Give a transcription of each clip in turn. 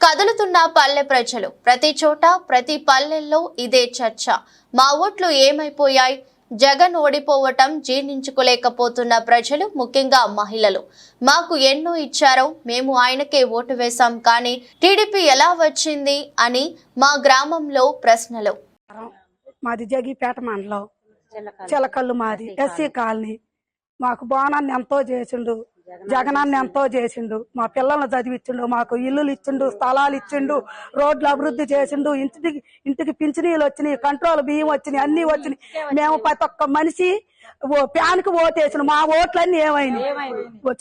కదులుతున్న పల్లె ప్రజలు ప్రతి చోట ప్రతి పల్లెల్లో ఇదే చర్చ. మా ఓట్లు ఏమైపోయాయి? జగన్ ఓడిపోవటం జీర్ణించుకోలేకపోతున్న ప్రజలు, ముఖ్యంగా మహిళలు. మాకు ఎన్నో ఇచ్చారో, మేము ఆయనకే ఓటు వేశాం, కానీ టీడీపీ ఎలా వచ్చింది అని మా గ్రామంలో ప్రశ్నలు. మాది జగిపేట మండలం, చిలకల్లు మాది ఎస్సీ కాలనీ. మాకు బోనాన్ని ఎంతో చేసిండు, జగనాన్ని ఎంతో చేసిండు, మా పిల్లల్ని చదివించిండు, మాకు ఇల్లులు ఇచ్చిండు, స్థలాలు ఇచ్చిండు, రోడ్లు అభివృద్ధి చేసిండు, ఇంటికి పింఛనీలు వచ్చినాయి, కంట్రోల్ బియ్యం వచ్చినాయి, అన్ని వచ్చినాయి. మేము ప్రతి ఒక్క మనిషి ఫ్యాన్కి ఓటేసిన మా ఓట్లన్నీ ఏమైనాయి?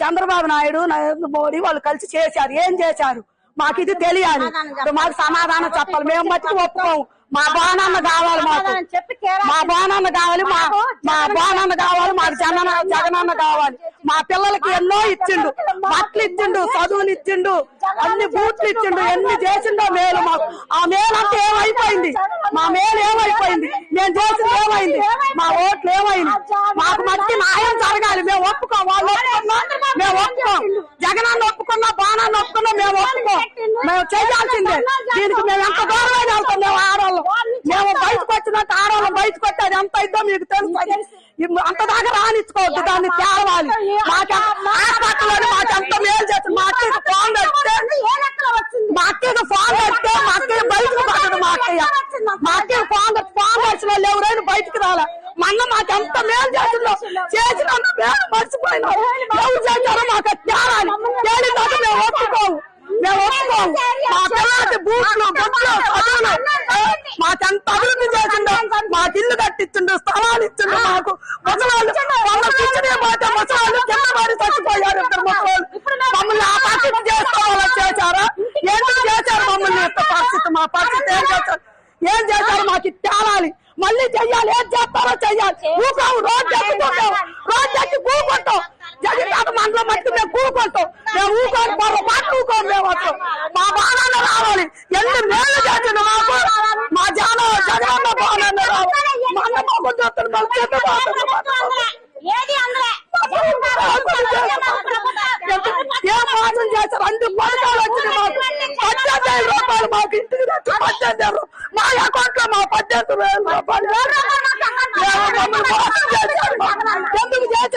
చంద్రబాబు నాయుడు, నరేంద్ర మోడీ వాళ్ళు కలిసి చేశారు. ఏం చేశారు మాకు ఇది తెలియాలి, మాకు సమాధానం చెప్పాలి. మేము మట్టికి ఒప్పుకోము. మా బాణాన్న కావాలి, మాకు మా బాణాన్న కావాలి, మా బాణాన్న కావాలి, మాకు జగనన్న కావాలి. మా పిల్లలకి ఎన్నో ఇచ్చిండు, బట్టలు ఇచ్చిండు, చదువులు ఇచ్చిండు, అన్ని బూట్లు ఇచ్చిండు, ఎన్ని చేసిండో మేలు. మాకు ఆ మేలు అంతా ఏమైపోయింది? మా మేలు ఏమైపోయింది? మేము చేసింది ఏమైంది? మా ఓట్లు ఏమైంది? మాకు మట్టి న్యాయం జరగాలి. మేము ఒప్పుకోం, వాళ్ళు ఒప్పుకున్నా మేము ఒప్పుకోం. జగనాన్ని ఒప్పుకున్నా, బాణాన్ని ఒప్పుకున్నా మేము ఒప్పుకోం. మేము చేయాల్సిందే. దీనికి మేము ఎంత దూరమైన వెళ్తాం. మేము ఆడవాళ్ళం, మేము బయటకు వచ్చినట్టు ఆడవాళ్ళం బయటకు వచ్చేది ఎంత ఇద్దో మీకు తెలుసు. అంత దాకా రానిచ్చుకోవద్దు, దాన్ని తేవాలి. మాకెంత మేలు చేస్తుంది. మా అక్కకి ఫోన్ పెడితే మా అక్కకి బయటకు పడదు. మా అక్కకి ఫోన్ వచ్చిన వాళ్ళు ఎవరైనా బయటకు రాలే. మొన్న మాకెంత మేలు చేసిందో, చేసిన మేలు మర్చిపోయినా. ఎవరు చేశారో మాకు తేవాలి. తేలిదాకా మేము ఒప్పుకోము, మేము ఒప్పుకోము. మా పిల్లలకి బూట్లు, గుడ్లు, చదువులు మాకెంత అభివృద్ధి చేసిండో, మాకు ఇల్లు కట్టించిండు, స్థలాలు ఇచ్చిండు. మాకు ముసలాళ్ళు వాళ్ళ కిచెనే పోతే ముసలాళ్ళు కింద పడి చచ్చిపోయారు. ఇద్దరు ముసలాళ్ళు మమ్మల్ని ఆ పరిస్థితి చేసుకోవాలని చేశారా? ఎందుకు చేశారు మమ్మల్ని ఇంత పరిస్థితి? మా పరిస్థితి ఏం చేశారు? ఏం చేశారు? మాకు తేలాలి, మళ్ళీ చెయ్యాలి. ఏం చేస్తారో చెయ్యాలి. ఊకాము, రోడ్డు ఎక్కుకుంటాం, రోడ్డు ఎక్కి కూకుంటాం. జగిపేట మండలం మట్టి మేము కూకుంటాం. మేము ఊకోని మరో మాట ఊకోం. మేము అసలు మా బాణాన్న రావాలి. ఎన్ని మేలు చేసిండు మాకు. మా జగనన్న బాణాన్న రావాలి. మా అన్న బాబు చేస్తాడు, మళ్ళీ చెడ్డ ఏం మోసం చేశారు? అన్ని పథకాలు వచ్చినాయి మాకు. 18,000 రూపాయలు మాకు ఇంటికి తెచ్చి 18,000 మా అకౌంట్ లో మా 18,000 రూపాయలు మమ్మల్ని మోసం చేశారు. ఎందుకు చేశారు?